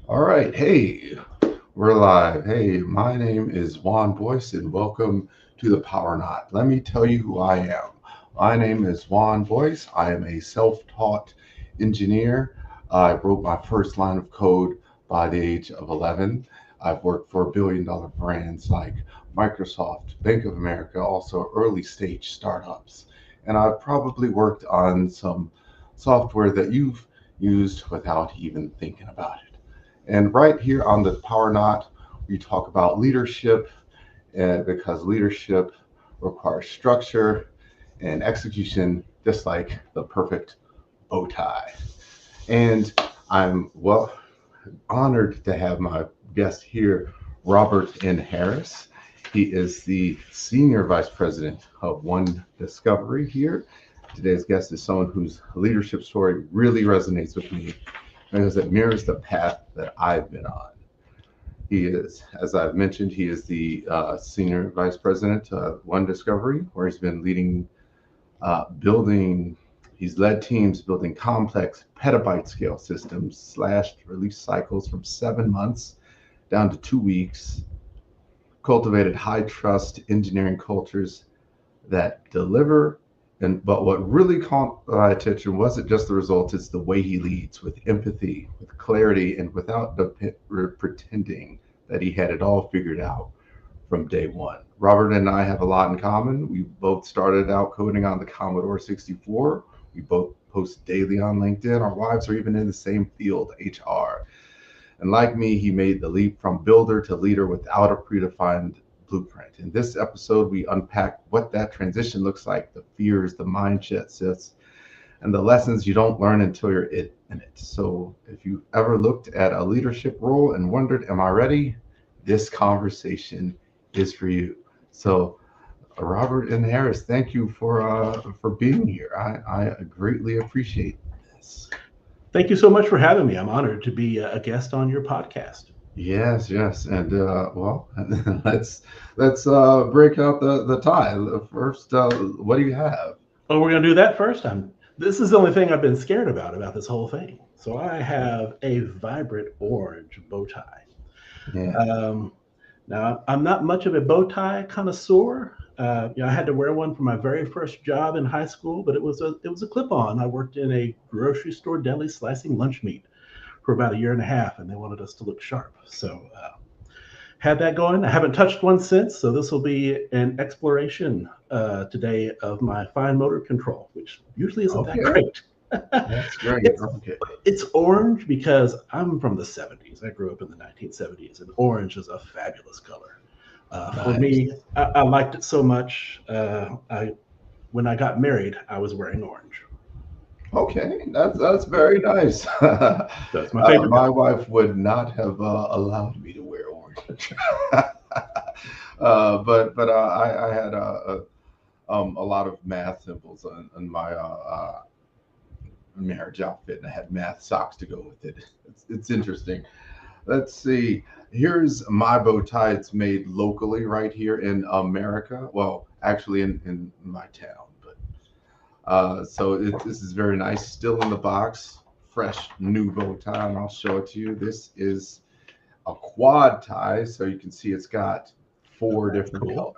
All right. Hey, we're live. Hey, my name is Juan Boyce, and welcome to the Power Knot. Let me tell you who I am. My name is Juan Boyce. I am a self taught engineer. I wrote my first line of code by the age of 11. I've worked for billion-dollar brands like Microsoft, Bank of America, also early stage startups. And I've probably worked on some software that you've used without even thinking about it. And right here on the Power Knot, we talk about leadership because leadership requires structure and execution, just like the perfect bow tie. And I'm honored to have my guest here, Robert N. Harris. He is the Senior Vice President of One Discovery here. Today's guest is someone whose leadership story really resonates with me because it mirrors the path that I've been on. He is, as I've mentioned, he is the Senior Vice President of One Discovery, where he's been leading, building, he's led teams building complex petabyte scale systems, slashed release cycles from 7 months down to 2 weeks, cultivated high trust engineering cultures that deliver. And but what really caught my attention wasn't just the results; it's the way he leads with empathy, with clarity, and without pretending that he had it all figured out from day one. Robert and I have a lot in common. We both started out coding on the Commodore 64. We both post daily on LinkedIn. Our wives are even in the same field, HR. And like me, he made the leap from builder to leader without a predefined blueprint. In this episode, we unpack what that transition looks like, the fears, the mindset shifts, and the lessons you don't learn until you're in it. So if you ever looked at a leadership role and wondered, am I ready? This conversation is for you. So Robert and Harris, thank you for being here. I greatly appreciate this. Thank you so much for having me. I'm honored to be a guest on your podcast. Yes, yes, and let's break out the tie. First, what do you have? Oh, we're going to do that first. This is the only thing I've been scared about this whole thing. So I have a vibrant orange bow tie. Yeah. Um, Now, I'm not much of a bow tie connoisseur. I had to wear one for my very first job in high school, but it was a clip-on. I worked in a grocery store deli slicing lunch meat for about a year and a half, and they wanted us to look sharp. So had that going. I haven't touched one since, so this will be an exploration today of my fine motor control, which usually isn't that Okay, great. that's great. it's Okay. it's orange because I'm from the 70s. I grew up in the 1970s, and orange is a fabulous color. For Nice. me, I liked it so much. When I got married, I was wearing orange. Okay, that's very nice. That's my favorite My color. wife would not have allowed me to wear orange. I had a lot of math symbols on my marriage outfit, and I had math socks to go with it. It's interesting. Let's see. Here's my bow tie. It's made locally right here in America. Well, actually in my town, but this is very nice. Still in the box, fresh new bow tie, and I'll show it to you. This is a quad tie, so you can see it's got four That's different cool.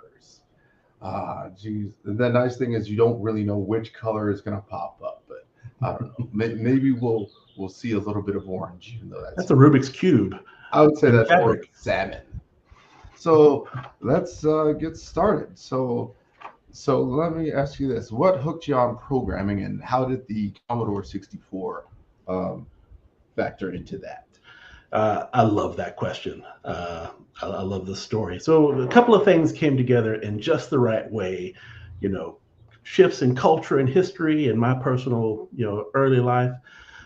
colors. Geez. The nice thing is you don't really know which color is going to pop up, but I don't know. Maybe we'll see a little bit of orange, even though that's That's a Rubik's cube I would say in that's more fabric. salmon. So let's get started. So let me ask you this: what hooked you on programming, and how did the Commodore 64 um, factor into that? I love that question. I love the story. So a couple of things came together in just the right way. You know, shifts in culture and history and my personal, early life.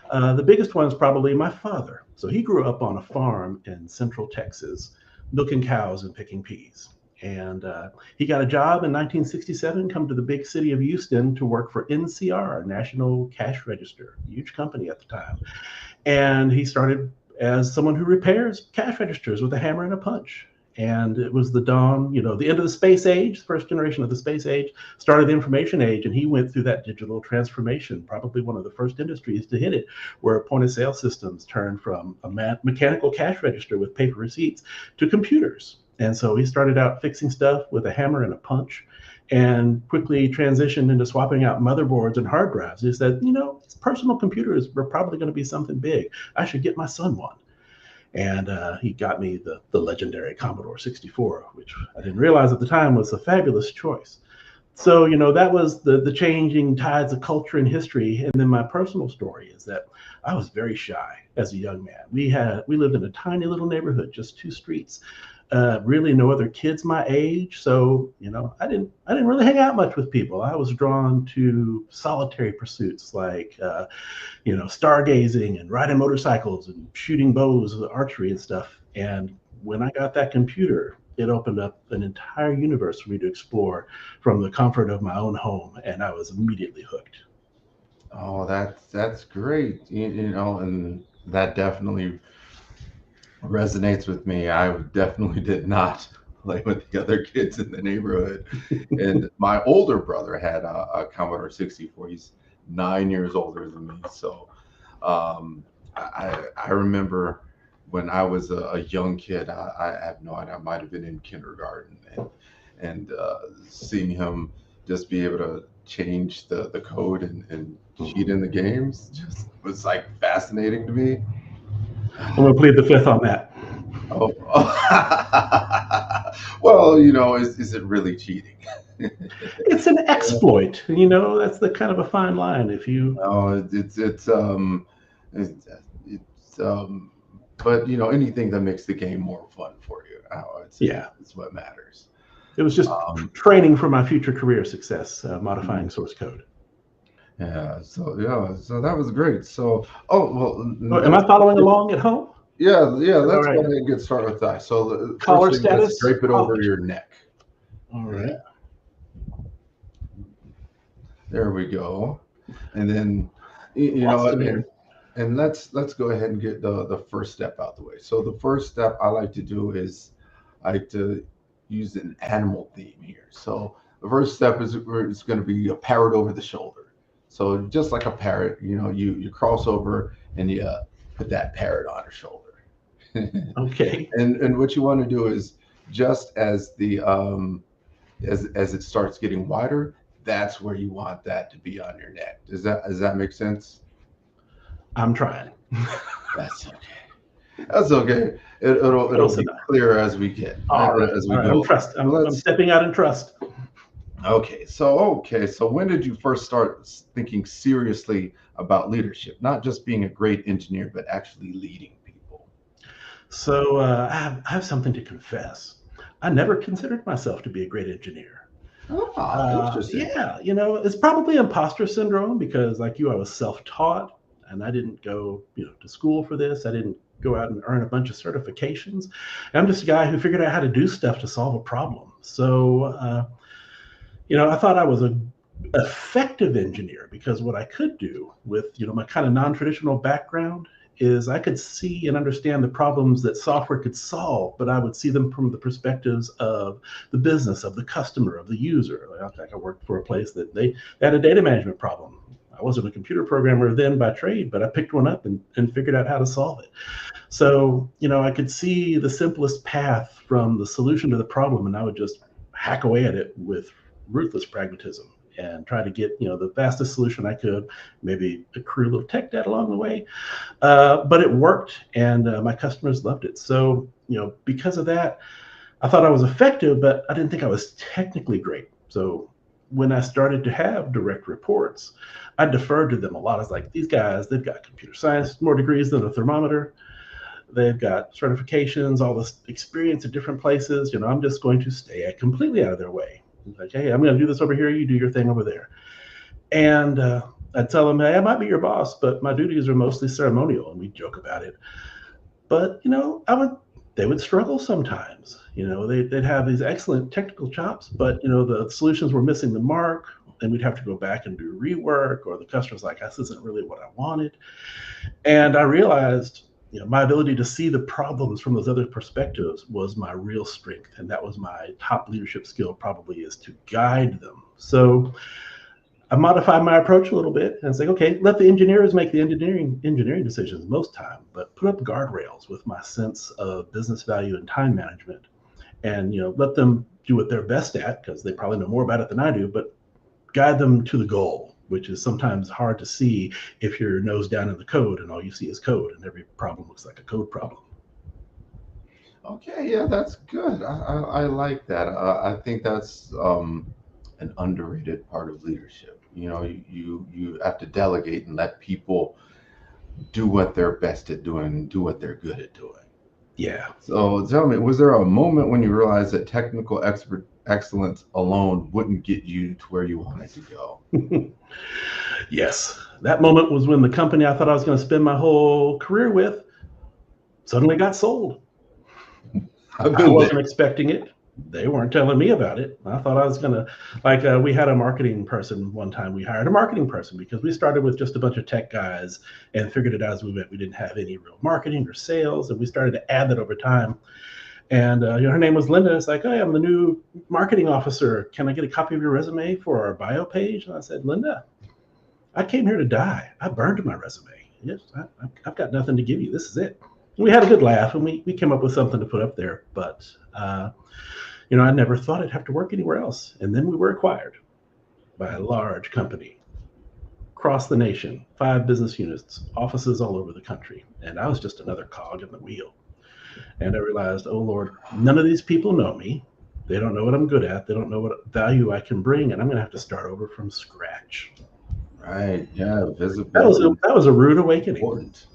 The biggest one is probably my father. So he grew up on a farm in central Texas, milking cows and picking peas. And he got a job in 1967, come to the big city of Houston to work for NCR, National Cash Register, huge company at the time. And he started as someone who repairs cash registers with a hammer and a punch. And it was the dawn, the end of the space age, first generation of the space age, started the information age, and he went through that digital transformation, probably one of the first industries to hit it, where point of sale systems turned from a mechanical cash register with paper receipts to computers. And so he started out fixing stuff with a hammer and a punch, and quickly transitioned into swapping out motherboards and hard drives. He said, these personal computers were probably going to be something big. I should get my son one. And he got me the legendary Commodore 64, which I didn't realize at the time was a fabulous choice. So, that was the changing tides of culture and history. And then my personal story is that I was very shy as a young man. We lived in a tiny little neighborhood, just 2 streets. Really no other kids my age. So, I didn't really hang out much with people. I was drawn to solitary pursuits like, stargazing and riding motorcycles and shooting bows with archery and stuff. And when I got that computer, it opened up an entire universe for me to explore from the comfort of my own home. And I was immediately hooked. Oh, that's great. And that definitely resonates with me. I definitely did not play with the other kids in the neighborhood. And my older brother had a Commodore 64. He's 9 years older than me. So I remember when I was a young kid, I have no idea, I might have been in kindergarten, and seeing him just be able to change the code and cheat in the games just was like fascinating to me. I'm going to plead the fifth on that. Oh, well, is it really cheating? It's an exploit. That's the kind of a fine line. If you, No, it's but anything that makes the game more fun for you, yeah, it's what matters. it was just Um, training for my future career success, modifying source code. so that was great. So, oh well, Oh, am I following along at home? yeah. All Let's go right. ahead and get started with that. So the first Collar thing, let's status, drape it over polished. your neck. All Yeah, right. there we go. And then Lost in and here. let's go ahead and get the first step out the way. So the first step I like to do is I like to use an animal theme here. So the first step is it's going to be a parrot over the shoulder. So just like a parrot, you cross over and you put that parrot on your shoulder. Okay. And what you want to do is just as the as it starts getting wider, that's where you want that to be on your neck. Does that make sense? I'm trying. That's okay. That's okay. It'll Close be enough. clearer as we get All right. as All we right. go along. So I'm let's stepping out in trust. okay. So when did you first start thinking seriously about leadership, not just being a great engineer, but actually leading people? So I have something to confess. I never considered myself to be a great engineer. Ah, interesting. Yeah, it's probably imposter syndrome because, like you, I was self-taught, and I didn't go, to school for this. I didn't go out and earn a bunch of certifications. I'm just a guy who figured out how to do stuff to solve a problem. So, I thought I was a effective engineer because what I could do with, my kind of non-traditional background is I could see and understand the problems that software could solve, but I would see them from the perspectives of the business, of the customer, of the user. Like I worked for a place that they had a data management problem. I wasn't a computer programmer then by trade, but I picked one up and figured out how to solve it. So, I could see the simplest path from the solution to the problem, and I would just hack away at it with ruthless pragmatism and try to get, the fastest solution I could, maybe accrue a little tech debt along the way. But it worked, and my customers loved it. So, because of that, I thought I was effective, but I didn't think I was technically great. So when I started to have direct reports, I deferred to them a lot. I was like, these guys, they've got computer science, more degrees than a thermometer. They've got certifications, all this experience at different places. I'm just going to stay completely out of their way. Like, hey, I'm going to do this over here. You do your thing over there. And I'd tell them, hey, I might be your boss, but my duties are mostly ceremonial. And we joke about it. But, they would struggle sometimes. They'd have these excellent technical chops, but, the solutions were missing the mark. And we'd have to go back and do rework, or the customer's like, this isn't really what I wanted. And I realized, my ability to see the problems from those other perspectives was my real strength, and that was my top leadership skill. Probably is to guide them. So I modified my approach a little bit, and it's like, okay, let the engineers make the engineering decisions most time, but put up guardrails with my sense of business value and time management, and let them do what they're best at because they probably know more about it than I do, but guide them to the goal, which is sometimes hard to see if you're nose down in the code and all you see is code and every problem looks like a code problem. Okay, yeah, that's good. I like that. I think that's an underrated part of leadership. You have to delegate and let people do what they're best at doing and do what they're good at doing. Yeah. So tell me, was there a moment when you realized that technical excellence alone wouldn't get you to where you wanted to go? Yes. That moment was when the company I thought I was going to spend my whole career with suddenly got sold. I wasn't expecting it. They weren't telling me about it. I thought I was going to, we had a marketing person one time. We hired a marketing person because we started with just a bunch of tech guys and figured it out as we went. We didn't have any real marketing or sales, and we started to add that over time. And her name was Linda. It's like, hey, I'm the new marketing officer. Can I get a copy of your resume for our bio page? And I said, Linda, I came here to die. I burned my resume. Yes, I've got nothing to give you. This is it. And we had a good laugh, and we came up with something to put up there. But I never thought I'd have to work anywhere else. And then we were acquired by a large company across the nation, 5 business units, offices all over the country. And I was just another cog in the wheel. And I realized, oh, Lord, none of these people know me. They don't know what I'm good at. They don't know what value I can bring. And I'm going to have to start over from scratch. Right. Yeah. Visibility. That was a rude awakening. Important.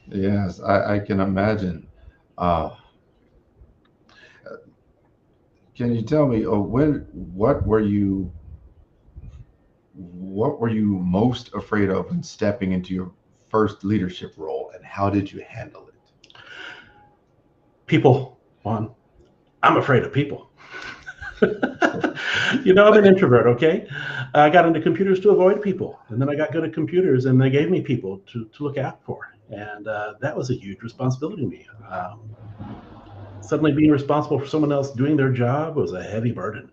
Yes, I can imagine. Can you tell me what were you most afraid of when stepping into your first leadership role, and how did you handle it? People, Juan. I'm afraid of people. I'm an introvert, okay? I got into computers to avoid people, and then I got good at computers, and they gave me people to look out for, and that was a huge responsibility to me. Suddenly being responsible for someone else doing their job was a heavy burden,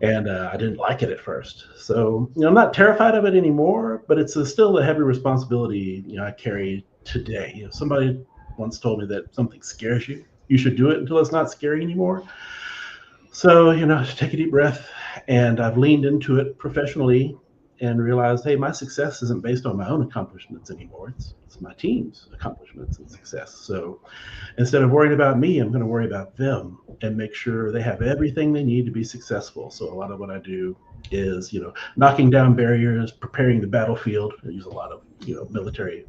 and I didn't like it at first. So I'm not terrified of it anymore, but it's still a heavy responsibility I carry today. Somebody once told me that something scares you, you should do it until it's not scary anymore. So, take a deep breath, and I've leaned into it professionally and realized, hey, my success isn't based on my own accomplishments anymore. It's my team's accomplishments and success. So instead of worrying about me, I'm going to worry about them and make sure they have everything they need to be successful. So a lot of what I do is, knocking down barriers, preparing the battlefield. I use a lot of, military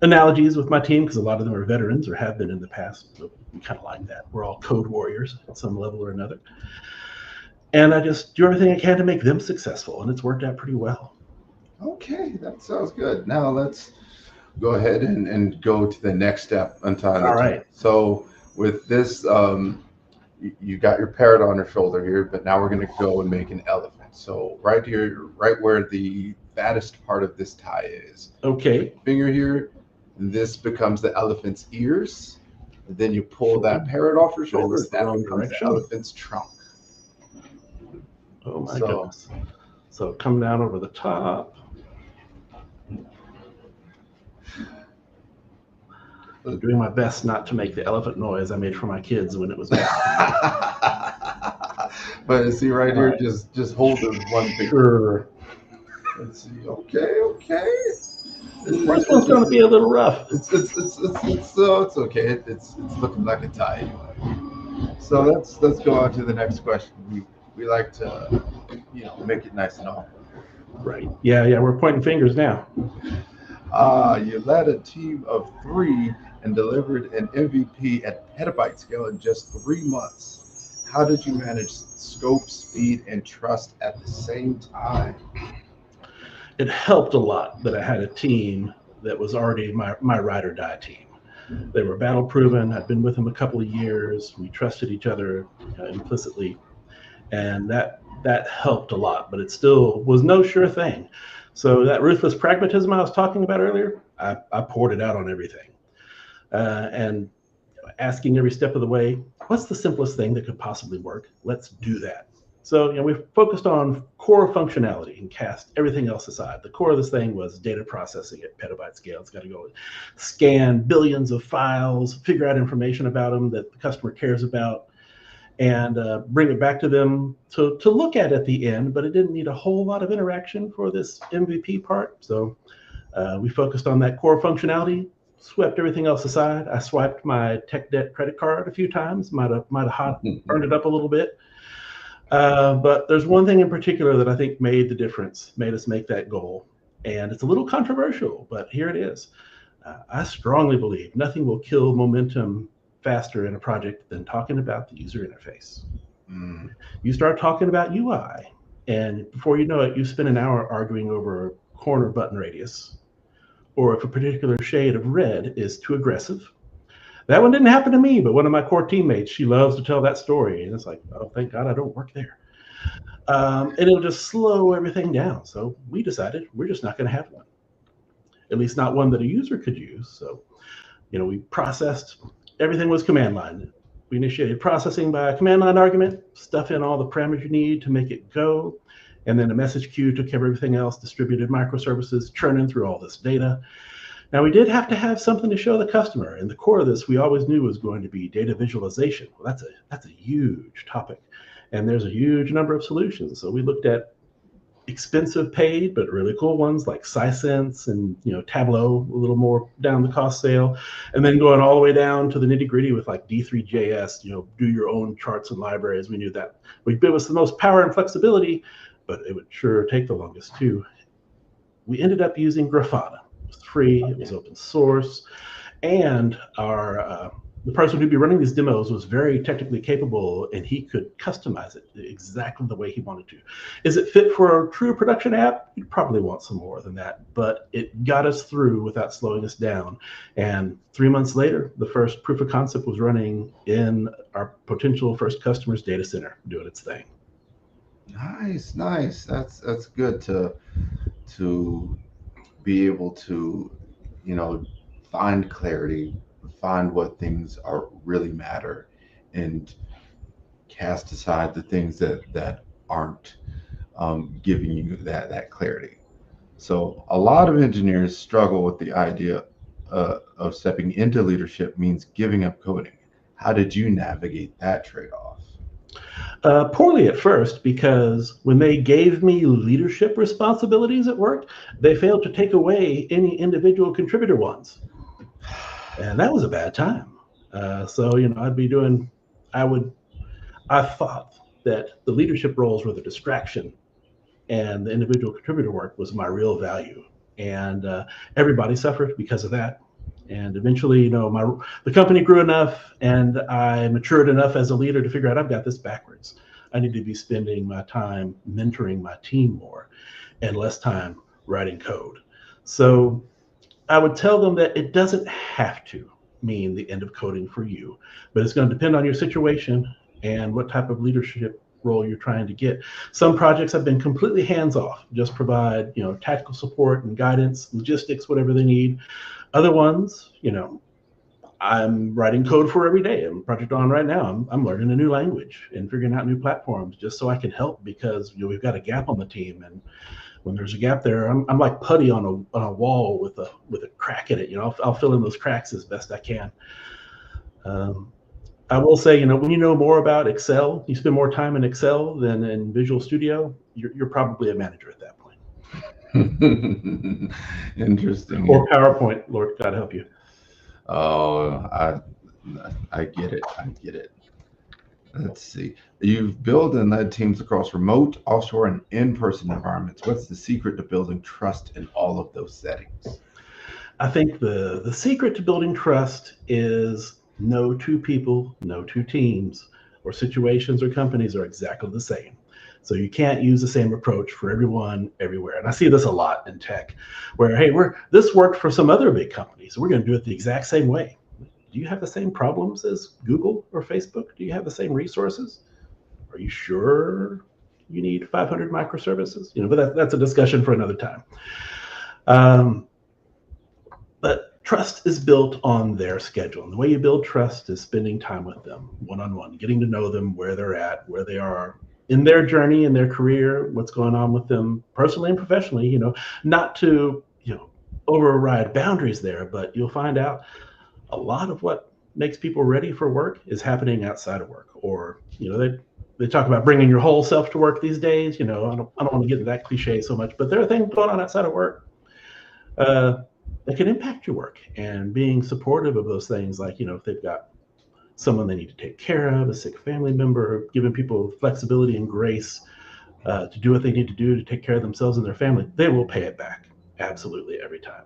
analogies with my team because a lot of them are veterans or have been in the past. So we kind of like that. We're all code warriors at some level or another. And I just do everything I can to make them successful, and it's worked out pretty well. Okay, that sounds good. Now let's go ahead and go to the next step on time. All right. So with this, you got your parrot on your shoulder here, but now we're going to go and make an elephant. So right here, right where the fattest part of this tie is. Okay. Finger here, this becomes the elephant's ears. And then you pull that parrot off your shoulder, that becomes the elephant's trunk. Oh my goodness. So come down over the top. I'm doing my best not to make the elephant noise I made for my kids when it was bad. But see right here, just hold the one finger. Sure. Let's see. Okay. This one's going to be a little rough. It's okay. It's looking like a tie anyway. So let's go on to the next question. We like to make it nice and all. Right. Yeah. We're pointing fingers now. You led a team of 3 and delivered an MVP at petabyte scale in just 3 months. How did you manage scope, speed, and trust at the same time? It helped a lot that I had a team that was already my ride or die team. They were battle proven. I'd been with them a couple of years. We trusted each other implicitly, and that helped a lot. But it still was no sure thing. So that ruthless pragmatism I was talking about earlier, I poured it out on everything, and asking every step of the way, what's the simplest thing that could possibly work? Let's do that. So, we focused on core functionality and cast everything else aside. The core of this thing was data processing at petabyte scale. It's got to go scan billions of files, figure out information about them that the customer cares about, and bring it back to them to look at the end. But it didn't need a whole lot of interaction for this MVP part. So we focused on that core functionality, swept everything else aside. I swiped my tech debt credit card a few times, might have burned it up a little bit. But there's one thing in particular that I think made the difference, made us make that goal. And it's a little controversial, but here it is. I strongly believe nothing will kill momentum faster in a project than talking about the user interface. You start talking about UI, and before you know it, you spend an hour arguing over a corner button radius, or if a particular shade of red is too aggressive. That one didn't happen to me, but one of my core teammates, she loves to tell that story. And it's like, oh, thank God I don't work there. And it'll just slow everything down. So we decided we're just not going to have one, at least not one that a user could use. So, we processed, everything was command line. We initiated processing by a command line argument, stuff in all the parameters you need to make it go. And then a message queue took care of everything else, distributed microservices, churning through all this data. Now, we did have to have something to show the customer. And the core of this, we always knew was going to be data visualization. Well, that's a huge topic. And there's a huge number of solutions. So we looked at expensive paid, but really cool ones like Sisense and Tableau, a little more down the cost scale. And then going all the way down to the nitty gritty with like D3JS, do your own charts and libraries. We knew that would give us the most power and flexibility, but it would sure take the longest too. We ended up using Grafana. It was free, it was open source, and the person who'd be running these demos was very technically capable, and he could customize it exactly the way he wanted to. Is it fit for a true production app? You'd probably want some more than that, but it got us through without slowing us down. And 3 months later, the first proof of concept was running in our potential first customer's data center, doing its thing. Nice. That's good to be able to, find clarity, find what things are really matter, and cast aside the things that aren't giving you that clarity. So a lot of engineers struggle with the idea of stepping into leadership means giving up coding. How did you navigate that trade-off? Poorly at first, because when they gave me leadership responsibilities at work, they failed to take away any individual contributor ones. And that was a bad time. So, I thought that the leadership roles were the distraction and the individual contributor work was my real value. And everybody suffered because of that. And eventually, the company grew enough and I matured enough as a leader to figure out I've got this backwards. I need to be spending my time mentoring my team more and less time writing code. So I would tell them that it doesn't have to mean the end of coding for you, but it's going to depend on your situation and what type of leadership role you're trying to get. Some projects have been completely hands-off, just provide, tactical support and guidance, logistics, whatever they need. Other ones, I'm writing code for every day. I'm project on right now. I'm learning a new language and figuring out new platforms just so I can help because we've got a gap on the team, and when there's a gap there, I'm like putty on a wall with a crack in it. I'll fill in those cracks as best I can. I will say, when you know more about Excel, you spend more time in Excel than in Visual Studio, you're probably a manager at that point. Interesting. Or PowerPoint, Lord God help you. Oh, I get it. Let's see. You've built and led teams across remote, offshore, and in-person environments. What's the secret to building trust in all of those settings? I think the secret to building trust is no two people, no two teams, or situations or companies are exactly the same. So you can't use the same approach for everyone, everywhere. And I see this a lot in tech, where, hey, this worked for some other big companies, so we're going to do it the exact same way. Do you have the same problems as Google or Facebook? Do you have the same resources? Are you sure you need 500 microservices? But that's a discussion for another time. But trust is built on their schedule. And the way you build trust is spending time with them one on one, getting to know them, where they're at, where they are in their journey, in their career, what's going on with them personally and professionally, not to, override boundaries there, but you'll find out a lot of what makes people ready for work is happening outside of work. Or, they talk about bringing your whole self to work these days. I don't want to get into that cliche so much, but there are things going on outside of work uh, that can impact your work, and being supportive of those things, like, if they've got someone they need to take care of, a sick family member, giving people flexibility and grace to do what they need to do to take care of themselves and their family, they will pay it back absolutely every time.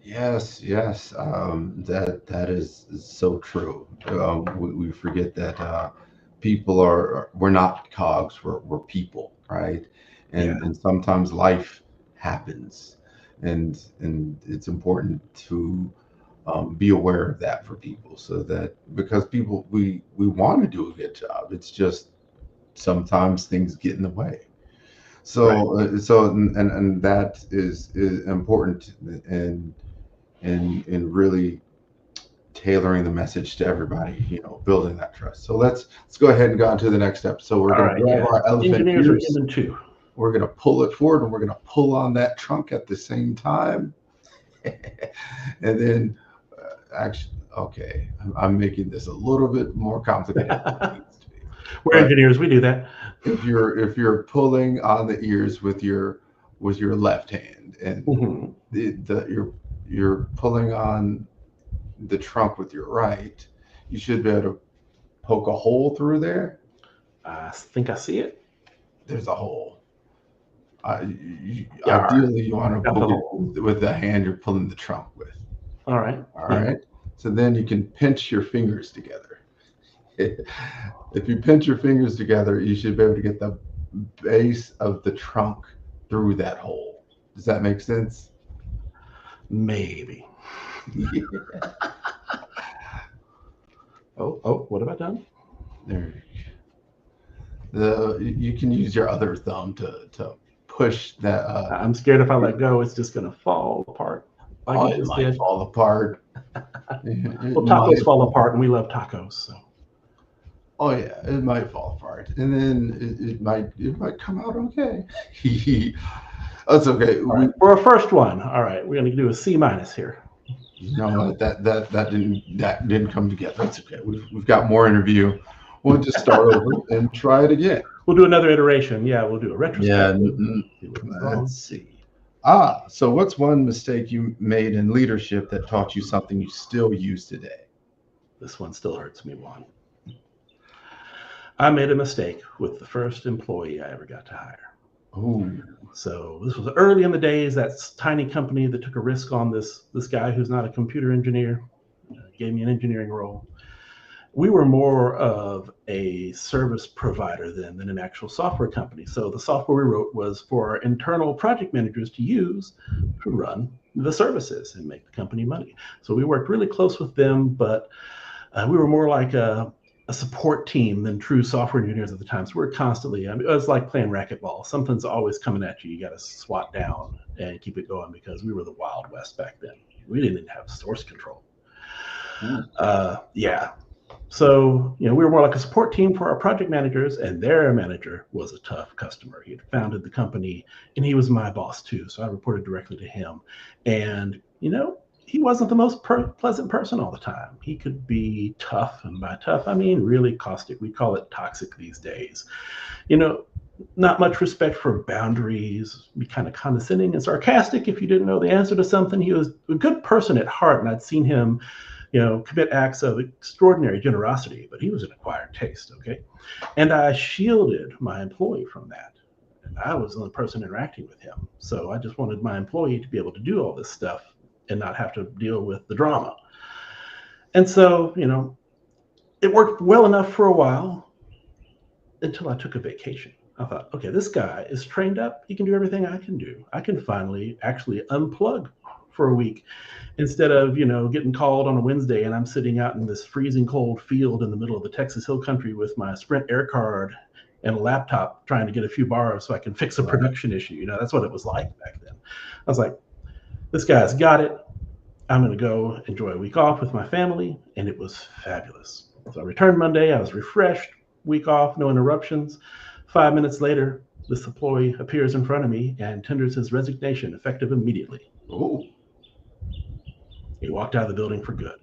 Yes, yes, that is so true. We forget that people we're not cogs, we're people, right? Yeah, And sometimes life happens, and it's important to be aware of that for people, so that because people we want to do a good job, it's just sometimes things get in the way. right. So that is important, and really tailoring the message to everybody, building that trust. So let's go ahead and go on to the next step. So we're All going to right. grab Yeah. our elephant Engineers are ears, human too. we're going to pull it forward, and we're going to pull on that trunk at the same time. And then actually, okay, I'm making this a little bit more complicated than it needs to be. We're But engineers. We do that. if you're pulling on the ears with your left hand, and Hmm. you're pulling on the trunk with your right, you should be able to poke a hole through there. I think I see it. There's a hole. Yar. Ideally, you want to Got the poke hole. it with the hand you're pulling the trunk with. All right. All Yeah. right. So then you can pinch your fingers together. If you pinch your fingers together, you should be able to get the base of the trunk through that hole. Does that make sense? Maybe. Yeah. Oh, what have I done? There. You can use your other thumb to push that. I'm scared if I let go, it's just going to fall apart like Oh, it it just might did. fall apart. It Well, tacos might fall fall. apart, and we love tacos. So, Oh yeah, it might fall apart, and then it might come out okay. That's okay. all right. For our first one, all right, we're going to do a C minus here. You know what, that didn't come together. That's okay. We've got more interview. We'll just start over and try it again. We'll do another iteration. Yeah, we'll do a Yeah. retrospective. See what was wrong. Let's see. So what's one mistake you made in leadership that taught you something you still use today? This one still hurts me, Juan. I made a mistake with the first employee I ever got to hire. Oh, So this was early in the days. That tiny company that took a risk on this guy who's not a computer engineer, gave me an engineering role. We were more of a service provider than an actual software company. So the software we wrote was for our internal project managers to use to run the services and make the company money. So we worked really close with them, but we were more like a support team than true software engineers at the time. So we're constantly, it was like playing racquetball. Something's always coming at you. You got to swat down and keep it going, because we were the Wild West back then. We didn't even have source control. Yeah. So, we were more like a support team for our project managers, and their manager was a tough customer. He had founded the company, and he was my boss too. So I reported directly to him. And, he wasn't the most pleasant person all the time. He could be tough, and by tough, I mean really caustic. We call it toxic these days. You know, not much respect for boundaries, be kind of condescending and sarcastic if you didn't know the answer to something. He was a good person at heart, and I'd seen him, commit acts of extraordinary generosity, but he was an acquired taste, okay? And I shielded my employee from that. And I was the only person interacting with him. So I just wanted my employee to be able to do all this stuff and not have to deal with the drama. And so, it worked well enough for a while until I took a vacation. I thought, okay, this guy is trained up. He can do everything I can do. I can finally actually unplug for a week instead of, getting called on a Wednesday and I'm sitting out in this freezing cold field in the middle of the Texas Hill Country with my Sprint Air card and a laptop trying to get a few bars so I can fix a production issue. That's what it was like back then. I was like, this guy's got it. I'm going to go enjoy a week off with my family, and it was fabulous. So I returned Monday. I was refreshed, week off, no interruptions. 5 minutes later, this employee appears in front of me and tenders his resignation effective immediately. Oh, He walked out of the building for good.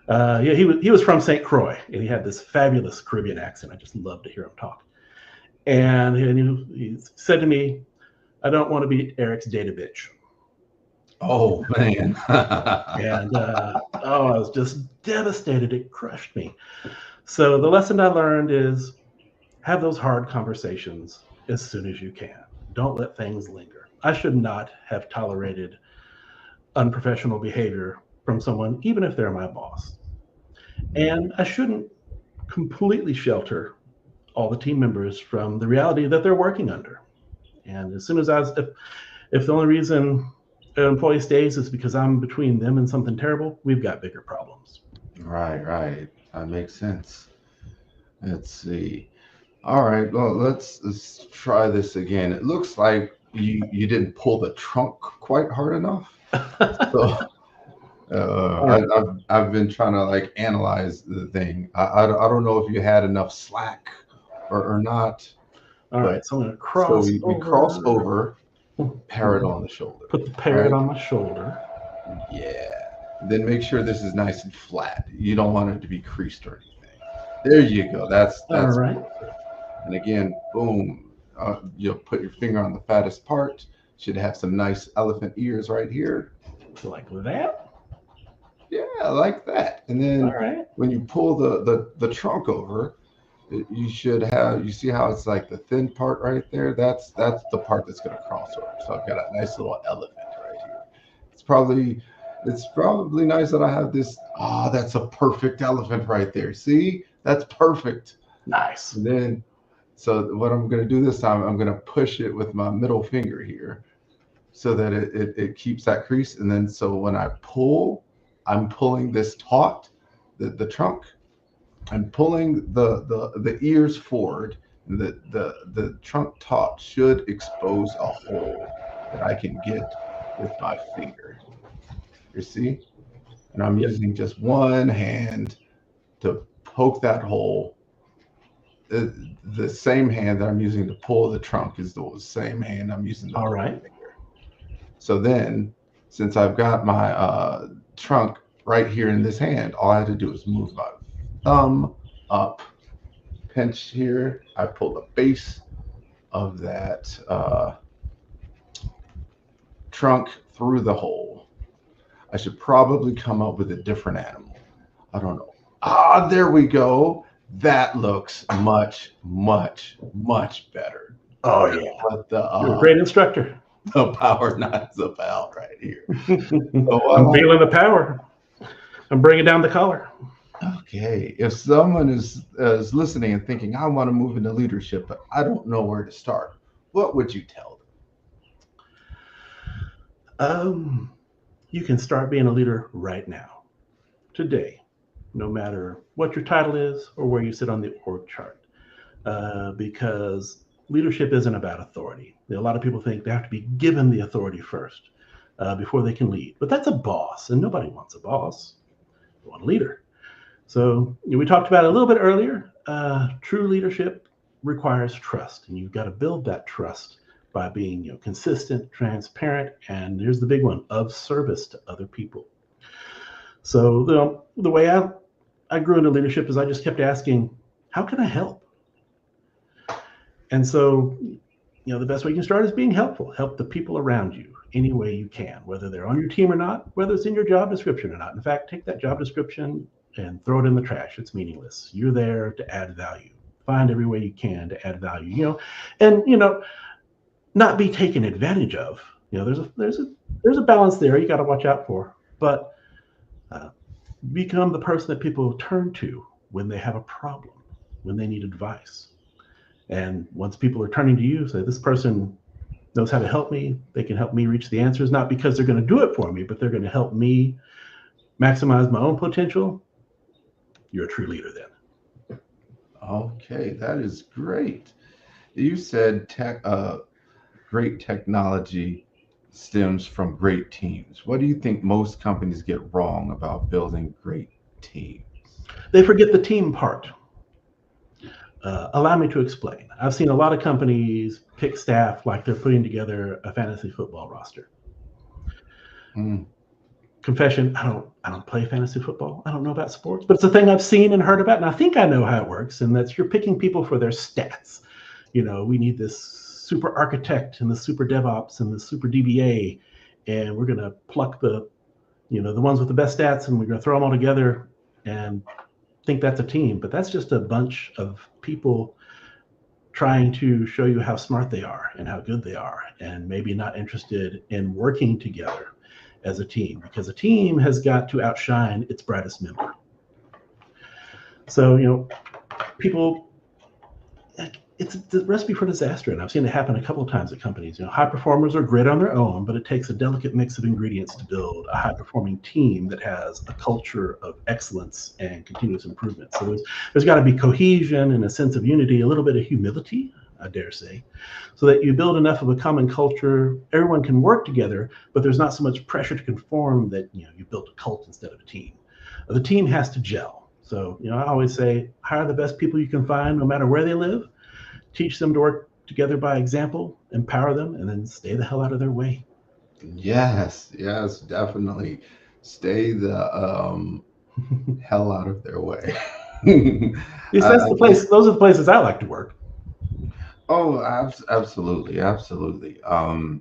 Yeah, he was from St. Croix, and he had this fabulous Caribbean accent. I just loved to hear him talk. And he said to me, "I don't want to be Eric's data bitch." oh man. And I was just devastated. It crushed me. So the lesson I learned is have those hard conversations as soon as you can. Don't let things linger. I should not have tolerated unprofessional behavior from someone, even if they're my boss. And I shouldn't completely shelter all the team members from the reality that they're working under. And as soon as if the only reason an employee stays is because I'm between them and something terrible, we've got bigger problems. Right, right. That makes sense. Let's see. All right, well, let's try this again. It looks like you didn't pull the trunk quite hard enough. So I've been trying to like analyze the thing. I don't know if you had enough slack or not, All but right, so I'm going to so cross we cross over, over, parrot on the shoulder. put the All parrot right. on my shoulder. Yeah. Then make sure this is nice and flat. You don't want it to be creased or anything. There you go. All That's right, perfect. And again, boom. You'll put your finger on the fattest part. Should have some nice elephant ears right here. like that. Yeah, like that. And All then right. when you pull the trunk over, you should have, you see how it's like the thin part right there? That's the part that's going to cross over. So I've got a nice little elephant right here. It's probably it's probably nice that I have this. Ah, that's a perfect elephant right there. See? That's perfect. Nice. And then so what I'm going to do this time, I'm going to push it with my middle finger here so that it keeps that crease. And then so when I pull, I'm pulling this taut, the trunk. I'm pulling the ears forward. And the trunk taut should expose a hole that I can get with my finger. You see? And I'm Yep. using just one hand to poke that hole. The same hand that I'm using to pull the trunk is the same hand I'm using to All pull right. the finger. So then, since I've got my trunk right here in this hand, all I have to do is move my thumb up, pinch here. I pull the base of that trunk through the hole. I should probably come up with a different animal. I don't know. Ah, there we go. That looks much, much, much better. Oh That's yeah, what you're a great instructor. the power knot's about right here. So I'm feeling the power. I'm bringing down the collar. okay, if someone is listening and thinking, I want to move into leadership, but I don't know where to start, what would you tell Um, you can start being a leader right now, today, no matter what your title is or where you sit on the org chart. Because leadership isn't about authority. A lot of people think they have to be given the authority first before they can lead. But that's a boss, and nobody wants a boss. They want a leader. So we talked about it a little bit earlier. True leadership requires trust, and you've got to build that trust by being consistent, transparent, and here's the big one, of service to other people. So the way I grew into leadership is I just kept asking, how can I help? And so, the best way you can start is being helpful. Help the people around you any way you can, whether they're on your team or not, whether it's in your job description or not. In fact, take that job description and throw it in the trash. It's meaningless. You're there to add value. Find every way you can to add value. And not be taken advantage of. There's a balance there you got to watch out for. But uh, become the person that people turn to when they have a problem, when they need advice. And once people are turning to you, say, this person knows how to help me. They can help me reach the answers, not because they're going to do it for me, but they're going to help me maximize my own potential. You're a true leader then. Okay, that is great. You said great technology stems from great teams. What do you think most companies get wrong about building great teams? They forget the team part. Allow me to explain. I've seen a lot of companies pick staff like they're putting together a fantasy football roster. Mm, Confession, I don't play fantasy football. I don't know about sports, but it's a thing I've seen and heard about, and I think I know how it works. And that's you're picking people for their stats. We need this super architect and the super DevOps and the super DBA, and we're gonna pluck the ones with the best stats, and we're gonna throw them all together and think that's a team. But that's just a bunch of people trying to show you how smart they are and how good they are, and maybe not interested in working together as a team, because a team has got to outshine its brightest member. So, people, it's the recipe for disaster. And I've seen it happen a couple of times at companies. High performers are great on their own, but it takes a delicate mix of ingredients to build a high performing team that has a culture of excellence and continuous improvement. So there's got to be cohesion and a sense of unity, a little bit of humility, I dare say, so that you build enough of a common culture, everyone can work together, but there's not so much pressure to conform that you built a cult instead of a team. The team has to gel. So I always say hire the best people you can find, no matter where they live. Teach them to work together by example, empower them, and then stay the hell out of their way. yes, yes, definitely. Stay the hell out of their way. At least that's I the think. place. Those are the places I like to work. Oh, absolutely, absolutely. I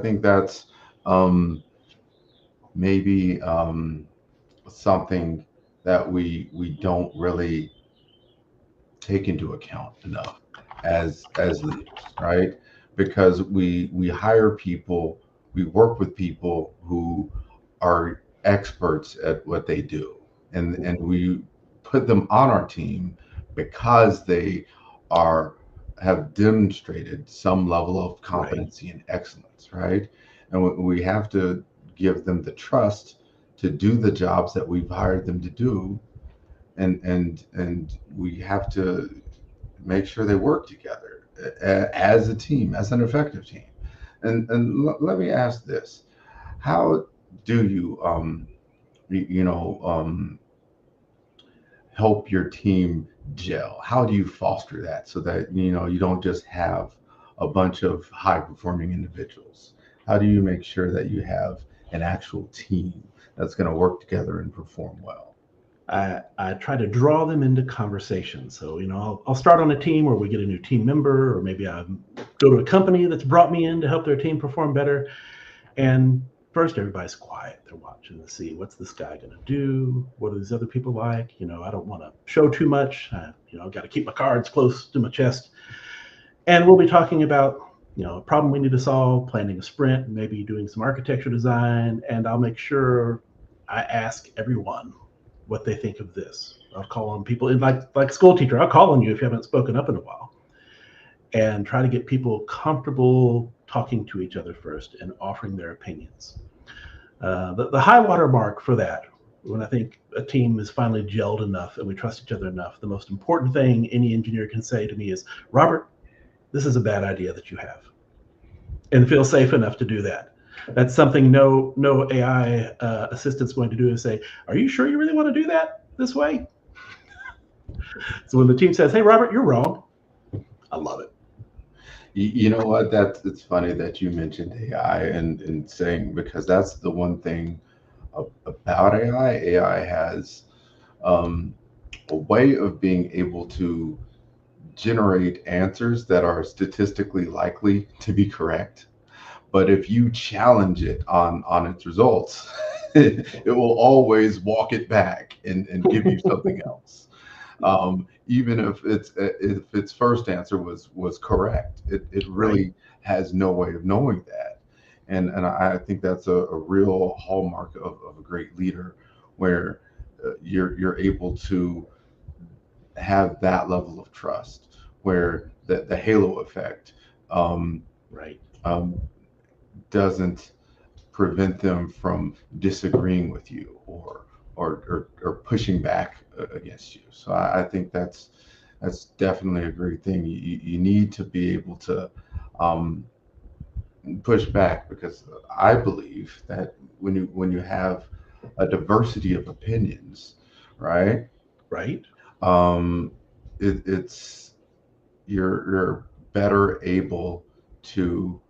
think that's um, maybe something that we don't really take into account enough as leaders, right? Because we hire people, we work with people who are experts at what they do, and we put them on our team because they are have demonstrated some level of Right, competency and excellence, right? And we have to give them the trust to do the jobs that we've hired them to do, and we have to make sure they work together as a team, as an effective team. And let me ask this: how do you you know help your team gel? How do you foster that so that you don't just have a bunch of high performing individuals? How do you make sure that you have an actual team that's going to work together and perform well? I try to draw them into conversation. So I'll start on a team where we get a new team member, or maybe I go to a company that's brought me in to help their team perform better. And first, everybody's quiet. They're watching to see what's this guy going to do. What are these other people like? I don't want to show too much. I've got to keep my cards close to my chest. And we'll be talking about a problem we need to solve, planning a sprint, maybe doing some architecture design, and I'll make sure I ask everyone what they think of this. I'll call on people, like school teacher. I'll call on you if you haven't spoken up in a while, and try to get people comfortable talking to each other first and offering their opinions. The high water mark for that, when I think a team is finally gelled enough and we trust each other enough, the most important thing any engineer can say to me is, Robert, this is a bad idea that you have, and feel safe enough to do that. That's something no AI assistant's going to do, is say, are you sure you really want to do that this way? So when the team says, hey, Robert, you're wrong, I love it. You know what? It's funny that you mentioned AI and saying, because that's the one thing about AI. AI has um, a way of being able to generate answers that are statistically likely to be correct. But if you challenge it on its results, it will always walk it back and give you something else. Even if its first answer was correct, it Right. really has no way of knowing that. And I think that's a real hallmark of a great leader, where you're able to have that level of trust, where the halo effect um, Right. um, doesn't prevent them from disagreeing with you or pushing back against you. So I think that's definitely a great thing. You need to be able to um, push back because I believe that when you have a diversity of opinions, right? Right? Um, it's you're better able to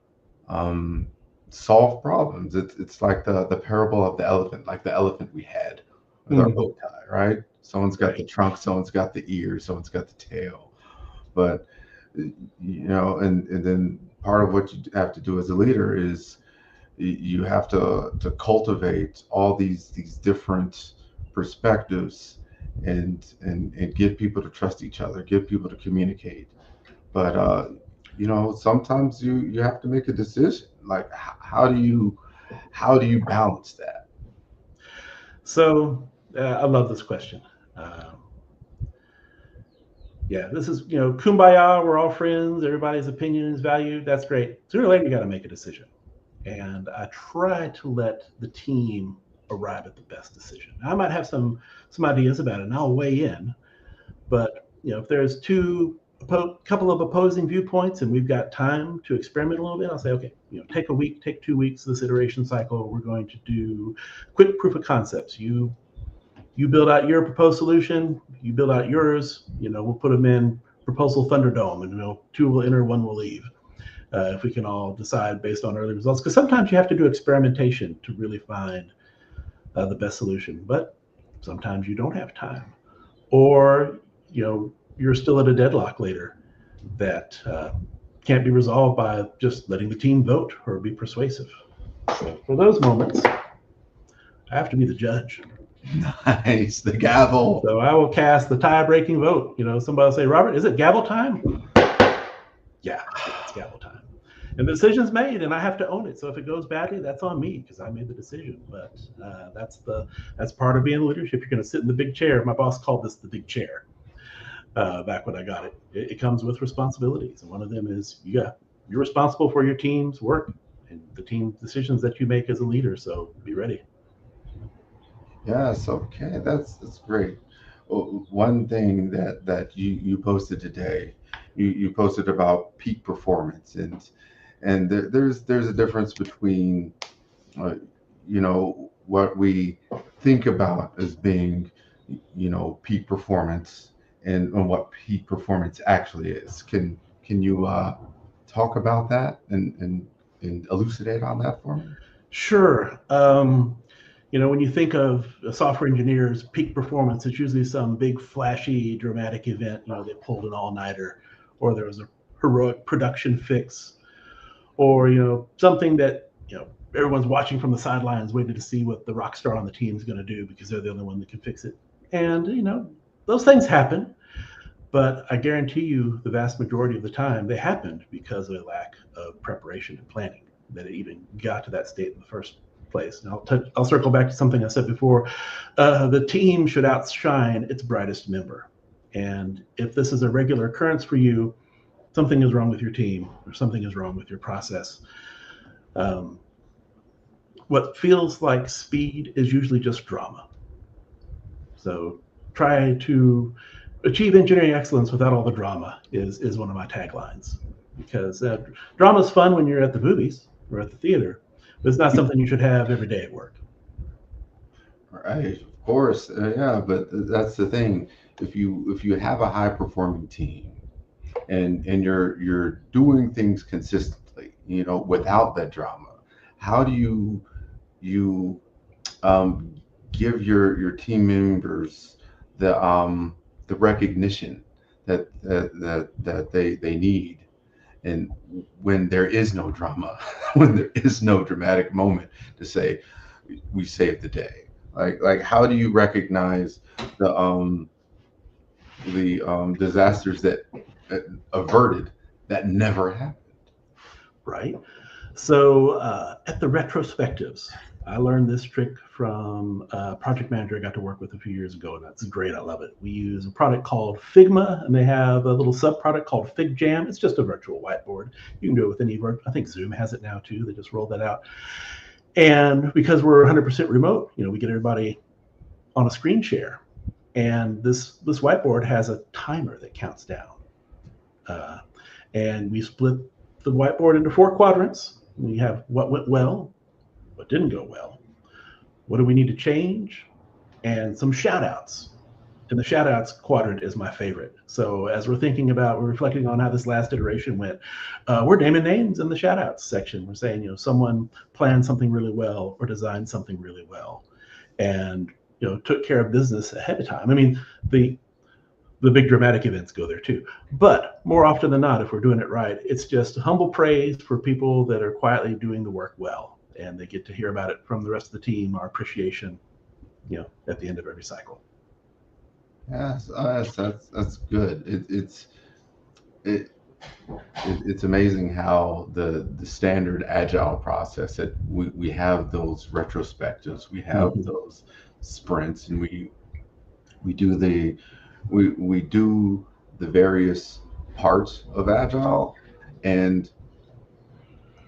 um, solve problems. It's like the parable of the elephant, like the elephant we had with our Mhm. bow tie, right? Someone's got the Right. trunk, someone's got the ears, someone's got the tail. But and then part of what you have to do as a leader is you have to cultivate all these different perspectives and get people to trust each other, get people to communicate. But sometimes you have to make a decision. Like how do you balance that? So I love this question. Um, yeah, this is, kumbaya. We're all friends. Everybody's opinion is valued. That's great. Sooner or later, you got to make a decision. And I try to let the team arrive at the best decision. Now, I might have some ideas about it, and I'll weigh in. But if there's couple of opposing viewpoints, and we've got time to experiment a little bit, I'll say, okay, take a week, take 2 weeks. This iteration cycle, we're going to do quick proof of concepts. You build out your proposed solution, you build out yours. We'll put them in proposal Thunderdome, and two will enter, one will leave. If we can all decide based on early results, because sometimes you have to do experimentation to really find the best solution, but sometimes you don't have time, or you're still at a deadlock later that can't be resolved by just letting the team vote or be persuasive. So for those moments, I have to be the judge. Nice, the gavel. So I will cast the tie-breaking vote. Somebody will say, Robert, is it gavel time? Yeah, it's gavel time. And the decision's made, and I have to own it. So if it goes badly, that's on me because I made the decision. But that's part of being leadership. You're going to sit in the big chair. My boss called this the big chair back when I got it. It comes with responsibilities, and one of them is you're responsible for your team's work and the team decisions that you make as a leader. So be ready. Yes, okay, that's great. One thing that you posted today, you posted about peak performance, and there's a difference between uh, what we think about as being peak performance and what peak performance actually is. Can you talk about that and elucidate on that for me? Sure. When you think of a software engineer's peak performance, it's usually some big, flashy, dramatic event. They pulled an all-nighter, or there was a heroic production fix, or something that everyone's watching from the sidelines, waiting to see what the rock star on the team is going to do because they're the only one that can fix it. And those things happen, but I guarantee you, the vast majority of the time, they happened because of a lack of preparation and planning that it even got to that state in the first place. And I'll circle back to something I said before. The team should outshine its brightest member. And if this is a regular occurrence for you, something is wrong with your team or something is wrong with your process. Um, what feels like speed is usually just drama. So try to achieve engineering excellence without all the drama is one of my taglines, because drama is fun when you're at the movies or at the theater, but it's not something you should have every day at work. Right, of course, yeah, but that's the thing. If you have a high performing team and you're doing things consistently, without that drama, how do you um, give your team members the recognition that they need, and when there is no drama, when there is no dramatic moment to say we saved the day. Like how do you recognize the disasters that averted that never happened? Right. So at the retrospectives, I learned this trick from a project manager I got to work with a few years ago, and that's great. I love it. We use a product called Figma, and they have a little sub product called FigJam. It's just a virtual whiteboard. You can do it with any. I think Zoom has it now too. They just rolled that out. And because we're 100% remote, we get everybody on a screen share, and this whiteboard has a timer that counts down. Uh, and we split the whiteboard into 4 quadrants. We have what went well, what didn't go well, what do we need to change, and some shout outs. And the shout outs quadrant is my favorite. So as we're reflecting on how this last iteration went, we're naming names in the shout outs section. We're saying, someone planned something really well or designed something really well and, took care of business ahead of time. I mean, the big dramatic events go there too. But more often than not, if we're doing it right, it's just humble praise for people that are quietly doing the work well. And they get to hear about it from the rest of the team, our appreciation, at the end of every cycle. Yes, that's good. It, it's amazing how the standard agile process that we have those retrospectives, we have Mhm. those sprints, and we do we do the various parts of agile. And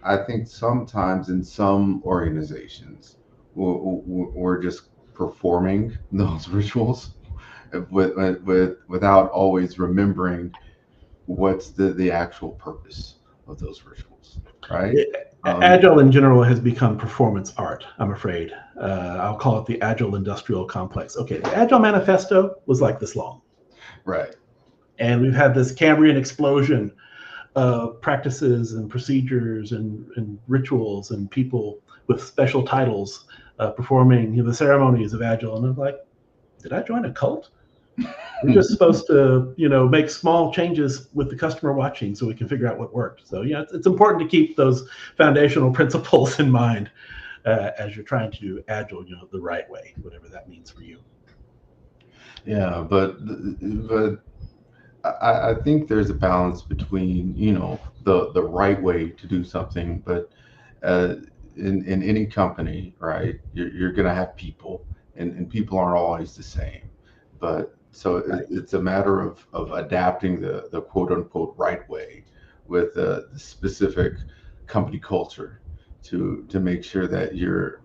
I think sometimes in some organizations we're just performing those rituals without always remembering what's the actual purpose of those rituals, right? Um, Agile in general has become performance art, I'm afraid. I'll call it the Agile Industrial Complex. Okay, the Agile Manifesto was like this long. right. And we've had this Cambrian explosion of practices and procedures and rituals and people with special titles performing the ceremonies of Agile. And I'm like, did I join a cult? We're just supposed to, make small changes with the customer watching so we can figure out what worked. So, yeah, it's important to keep those foundational principles in mind as you're trying to do Agile, the right way, whatever that means for you. Yeah, but I think there's a balance between the right way to do something, but uh, in any company, right, you're going to have people, and people aren't always the same. But so Right. it's a matter of adapting the quote unquote right way with the specific company culture to make sure that you're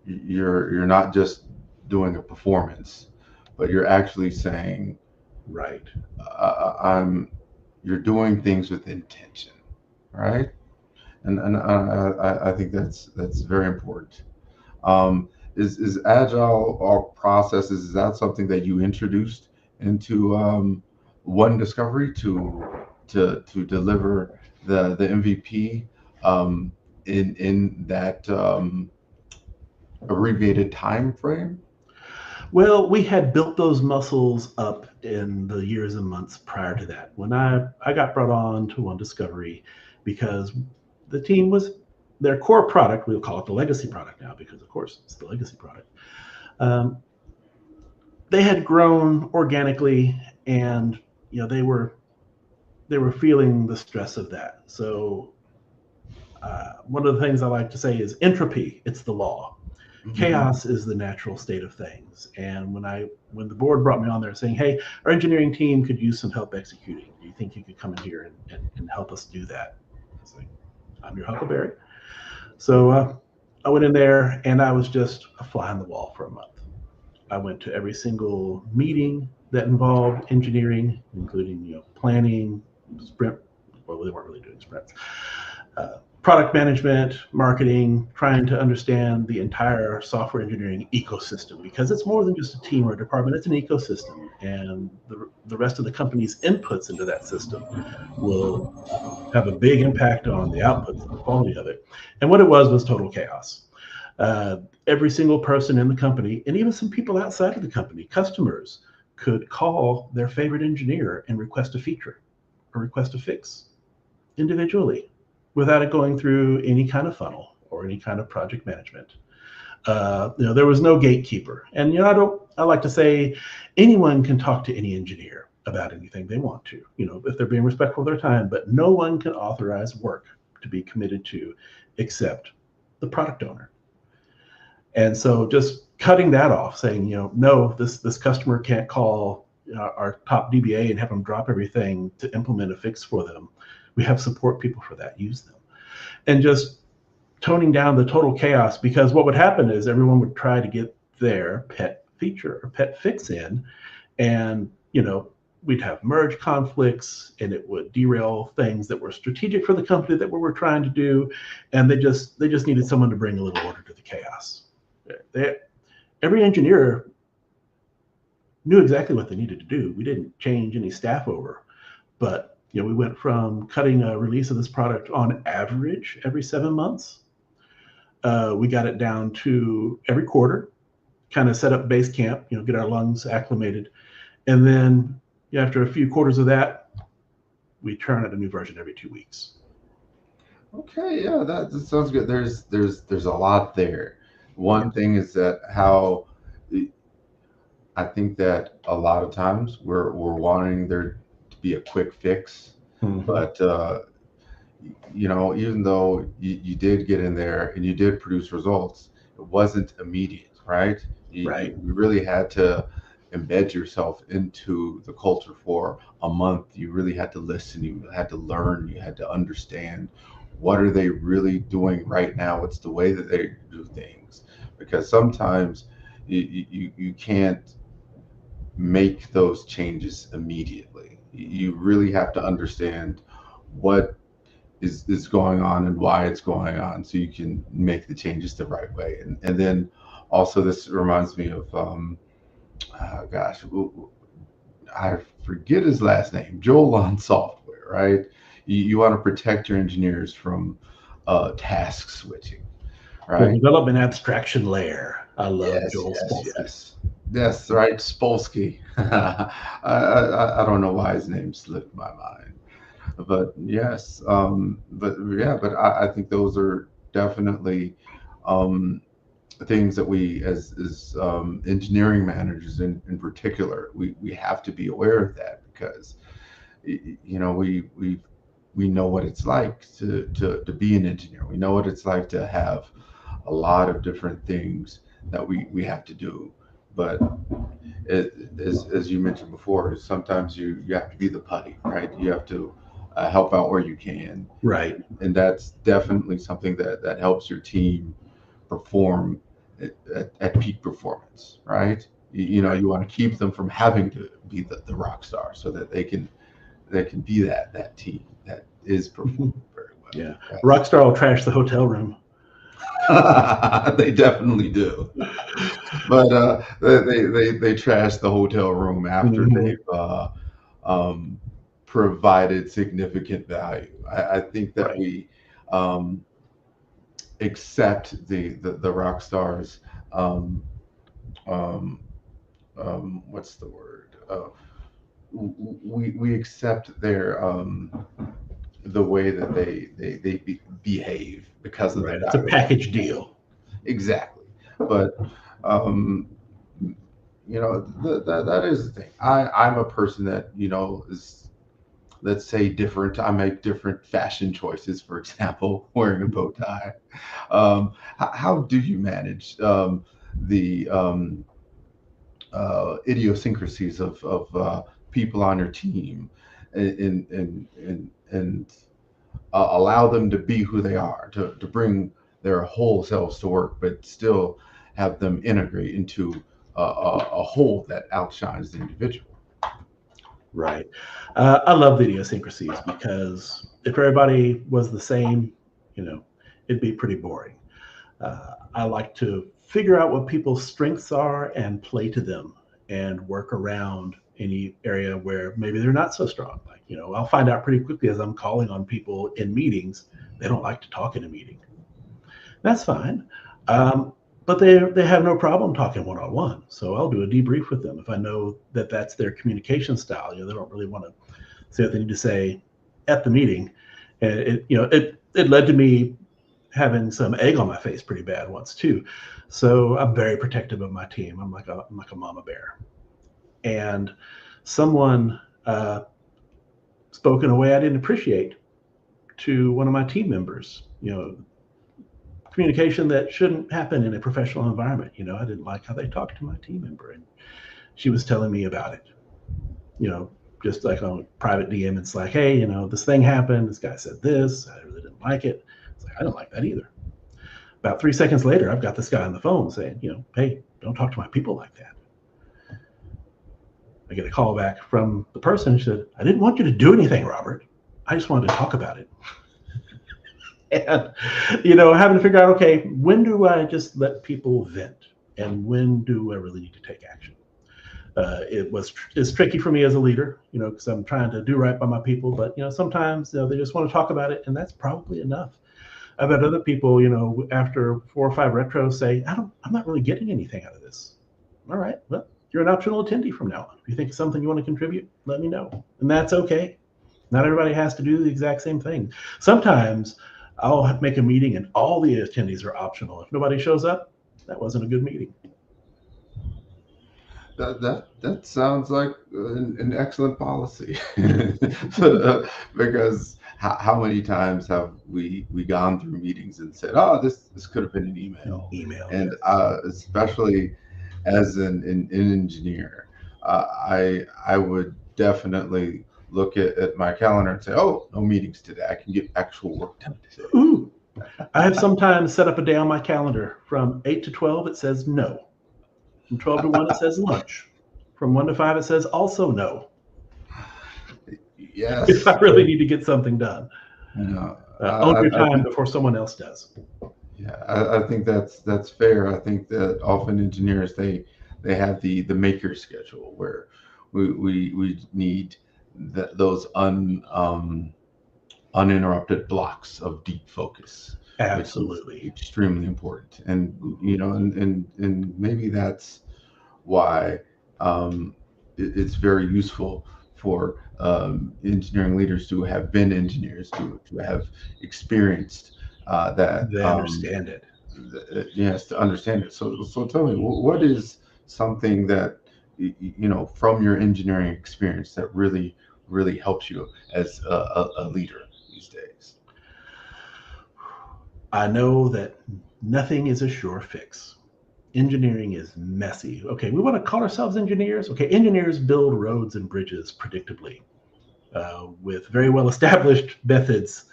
not just doing a performance, but you're actually saying, Right. I'm you're doing things with intention, right? And I think that's very important. Is agile or processes, is that something that you introduced into one discovery to deliver the MVP in that abbreviated time frame? Well, we had built those muscles up in the years and months prior to that. When I got brought on to One Discovery because the team was their core product, we'll call it the legacy product now because, of course, it's the legacy product. Um, they had grown organically and they were feeling the stress of that. So one of the things I like to say is entropy, it's the law. Mhm. Chaos is the natural state of things. And when the board brought me on there saying, hey, our engineering team could use some help executing. Do you think you could come in here and help us do that? I was like, I'm your Huckleberry. So I went in there and I was just a fly on the wall for a month. I went to every single meeting that involved engineering, including planning, sprint. Well, they weren't really doing sprints. Product management, marketing, trying to understand the entire software engineering ecosystem because it's more than just a team or a department, it's an ecosystem. And the rest of the company's inputs into that system will have a big impact on the outputs and the quality of it. And what it was total chaos. Every single person in the company, and even some people outside of the company, customers, could call their favorite engineer and request a feature or request a fix individually without it going through any kind of funnel or any kind of project management. There was no gatekeeper. And I like to say anyone can talk to any engineer about anything they want to, if they're being respectful of their time, but no one can authorize work to be committed to except the product owner. And so just cutting that off, saying, no, this customer can't call our top DBA and have them drop everything to implement a fix for them. We have support people for that. Use them. And just toning down the total chaos because what would happen is everyone would try to get their pet feature or pet fix in and we'd have merge conflicts, and it would derail things that were strategic for the company that we were trying to do, and they just needed someone to bring a little order to the chaos. They, every engineer knew exactly what they needed to do. We didn't change any staff over, but we went from cutting a release of this product on average every 7 months. We got it down to every quarter, kind of set up base camp, get our lungs acclimated. And then after a few quarters of that, we turn out a new version every 2 weeks. Okay, yeah, that sounds good. There's a lot there. One thing is that how I think that a lot of times we're wanting there to be a quick fix, but even though you did get in there and you did produce results, it wasn't immediate, right? Right. You really had to embed yourself into the culture for a month. You really had to listen, you had to learn, you had to understand what are they really doing right now, what's the way that they do things, because sometimes you can't make those changes immediately. You really have to understand what is going on and why it's going on so you can make the changes the right way. And then also this reminds me of gosh, I forget his last name, Joel on software, right? You want to protect your engineers from task switching, The right? development abstraction layer. I love Yes, Joel yes, Spolsky. yes. Yes, right, Spolsky. I don't know why his name slipped my mind, but yes, but yeah, but I think those are definitely um, things that we, as engineering managers in particular, we have to be aware of that because we know what it's like to be an engineer. We know what it's like to have a lot of different things that we have to do, but as you mentioned before, sometimes you have to be the putty, right? You have to help out where you can, Right. and that's definitely something that helps your team perform at peak performance, right? Right. You want to keep them from having to be the rock star, so that they can be that team that is performing very well. Yeah. Yes. Rockstar will trash the hotel room. They definitely do. But they trash the hotel room after Mhm. they've um, provided significant value. I think that Right. we um, accept the rock stars. Um, um, what's the word? We accept their the way that they behave because of the Right. It's a value that package they have. deal. Exactly. But um, that is the thing. I'm a person that is, let's say, different. I make different fashion choices. For example, wearing a bow tie. How do you manage the idiosyncrasies of people on your team, and allow them to be who they are, to bring their whole selves to work, but still have them integrate into a whole that outshines the individual. Right. I love the idiosyncrasies because if everybody was the same, it'd be pretty boring. I like to figure out what people's strengths are and play to them and work around any area where maybe they're not so strong. Like, I'll find out pretty quickly as I'm calling on people in meetings, they don't like to talk in a meeting. That's fine. Um, but they have no problem talking one on one. So I'll do a debrief with them if I know that that's their communication style. They don't really want to say what they need to say at the meeting. And it led to me having some egg on my face pretty bad once too. So I'm very protective of my team. I'm like a mama bear. And someone spoke in a way I didn't appreciate to one of my team members. Communication that shouldn't happen in a professional environment. I didn't like how they talked to my team member, and she was telling me about it. You know, just like on private DM, it's like, hey, this thing happened. This guy said this. I really didn't like it. It's like I don't like that either. About 3 seconds later, I've got this guy on the phone saying, hey, don't talk to my people like that. I get a call back from the person who said, I didn't want you to do anything, Robert. I just wanted to talk about it. And, having to figure out, okay, when do I just let people vent? And when do I really need to take action? It's tricky for me as a leader, because I'm trying to do right by my people. But sometimes they just want to talk about it, and that's probably enough. I've had other people, after 4 or 5 retros say, I'm not really getting anything out of this. All right, well, you're an optional attendee from now on. If you think it's something you want to contribute, let me know, and that's okay. Not everybody has to do the exact same thing. Sometimes I'll make a meeting and all the attendees are optional. If nobody shows up, that wasn't a good meeting. That sounds like an excellent policy. Because how many times have we gone through meetings and said, oh, this could have been an email. And especially as an engineer, I would definitely look at my calendar and say, oh, no meetings today. I can get actual work done today. Ooh. I have sometimes set up a day on my calendar from 8 to 12, it says no. From 12 to 1, it says lunch. From 1 to 5, it says also no. Yes. If I really need to get something done. Own your time before someone else does. Yeah, I think that's fair. I think that often engineers, they have the maker schedule where we need those uninterrupted blocks of deep focus. Absolutely. Extremely important. And and maybe that's why it's very useful for engineering leaders to have been engineers, to have experienced that. They understand it. Yes, to understand it. So tell me, what is something that from your engineering experience that really helps you as a leader these days? I know that nothing is a sure fix. Engineering is messy. Okay, we want to call ourselves engineers. Okay, engineers build roads and bridges predictably with very well established methods.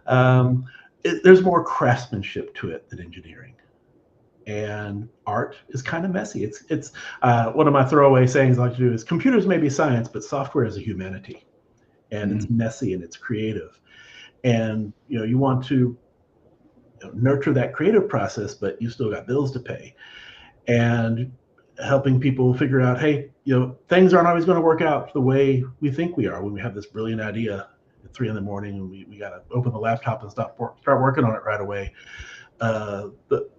There's more craftsmanship to it than engineering. And art is kind of messy. It's one of my throwaway sayings I like to do is computers may be science, but software is a humanity. And it's messy and it's creative. And you want to nurture that creative process, but you still got bills to pay. And helping people figure out, hey, things aren't always going to work out the way we think we are when we have this brilliant idea at 3 a.m. and we got to open the laptop and start working on it right away. But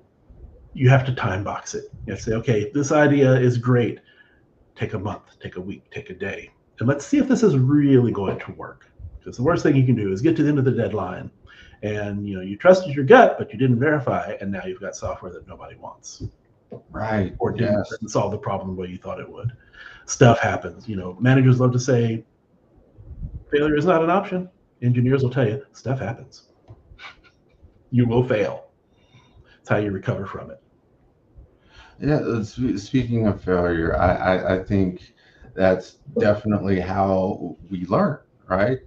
you have to time box it. You have to say, okay, this idea is great. Take a month, take a week, take a day, and let's see if this is really going to work. Because the worst thing you can do is get to the end of the deadline and you trusted your gut, but you didn't verify, and now you've got software that nobody wants. Right. Or didn't solve the problem the way you thought it would. Stuff happens. Managers love to say failure is not an option. Engineers will tell you stuff happens. You will fail. It's how you recover from it. Yeah. Speaking of failure, I think that's definitely how we learn, right?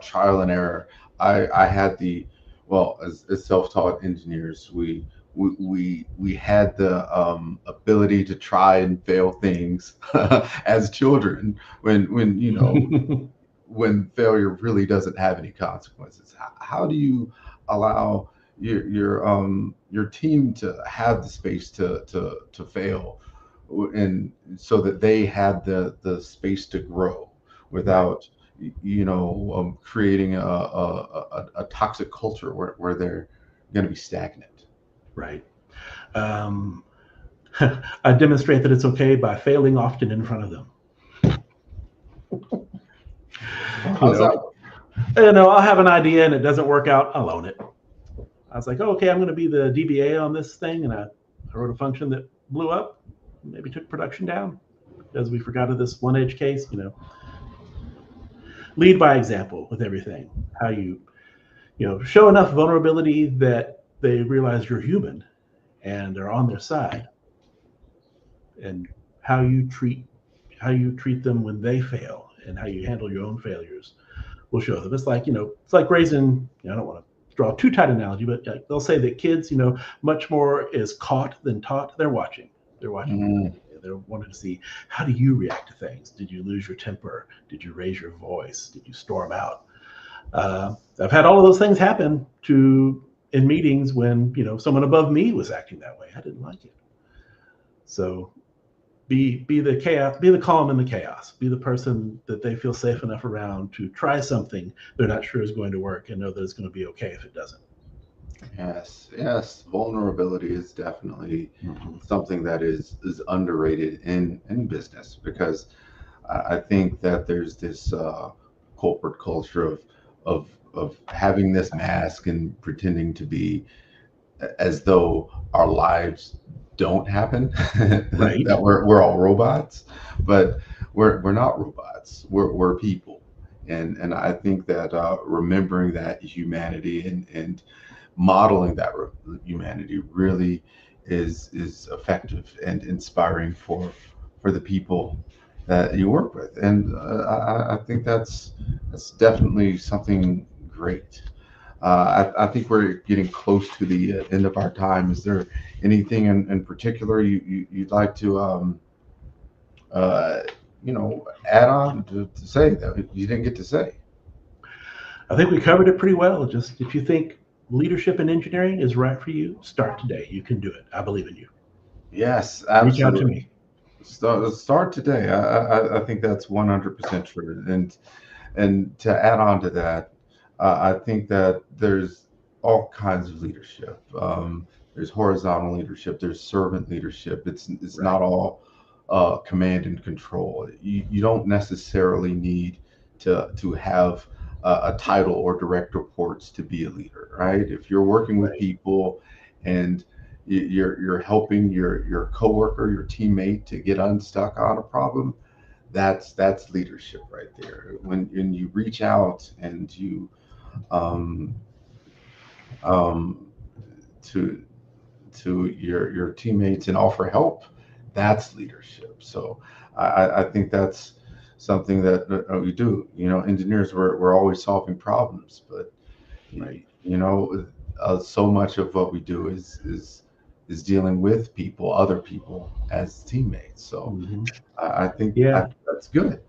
Trial and error. I had as self-taught engineers, we had the ability to try and fail things as children when when failure really doesn't have any consequences. How do you allow your team to have the space to fail, and so that they have the space to grow without creating a toxic culture where they're going to be stagnant? Right. I demonstrate that it's okay by failing often in front of them. I'll have an idea and it doesn't work out, I'll own it. I was like, okay, I'm going to be the DBA on this thing, and I wrote a function that blew up, maybe took production down because we forgot of this one edge case. Lead by example with everything. How you show enough vulnerability that they realize you're human and are on their side, and how you treat them when they fail, and how you handle your own failures will show them. It's like raising. I don't want to draw a too tight analogy, but they'll say that kids, much more is caught than taught. They're watching. They wanted to see, how do you react to things? Did you lose your temper? Did you raise your voice? Did you storm out? I've had all of those things happen to in meetings when someone above me was acting that way. I didn't like it. So be the chaos, be the calm in the chaos. Be the person that they feel safe enough around to try something they're not sure is going to work, and know that it's going to be okay if it doesn't. Yes, yes. Vulnerability is definitely Mm-hmm. something that is underrated in business because I think that there's this corporate culture of having this mask and pretending to be as though our lives don't happen, Right. that we're all robots, but we're not robots. We're people, and I think that remembering that humanity and modeling that humanity really is effective and inspiring for the people that you work with, and I think that's definitely something great. I think we're getting close to the end of our time. Is there anything in particular you'd like to uh, add on to say that you didn't get to say? I think we covered it pretty well. Just if you think leadership in engineering is right for you, start today. You can do it. I believe in you. Yes, Reach out to absolutely. me. Start today. I think that's 100% true. And to add on to that, I think that there's all kinds of leadership. There's horizontal leadership. There's servant leadership. It's Right. not all command and control. You don't necessarily need to have a title or direct reports to be a leader, right? If you're working with Right. people and you're helping your coworker, your teammate to get unstuck on a problem, that's leadership right there. When you reach out and you um, um, to your teammates and offer help, that's leadership. So I think that's something that we do. Engineers, we're always solving problems, but Right. so much of what we do is dealing with people, other people as teammates. So Hmm. I Yeah. think that's good.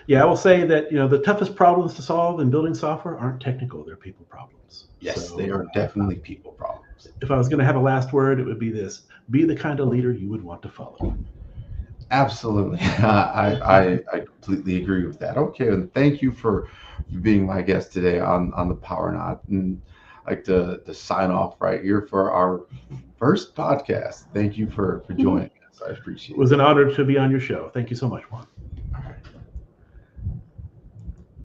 Yeah. I will say that the toughest problems to solve in building software aren't technical; they're people problems. Yes, they So are definitely people problems. if I was going to have a last word, it would be this: be the kind of leader you would want to follow. Absolutely. I completely agree with that. Okay, and thank you for being my guest today on the Power Knot. And I'd like to sign off right here for our first podcast. Thank you for Mhm. joining us. I It appreciate was it. an honor to be on your show. Thank you so much, Juan.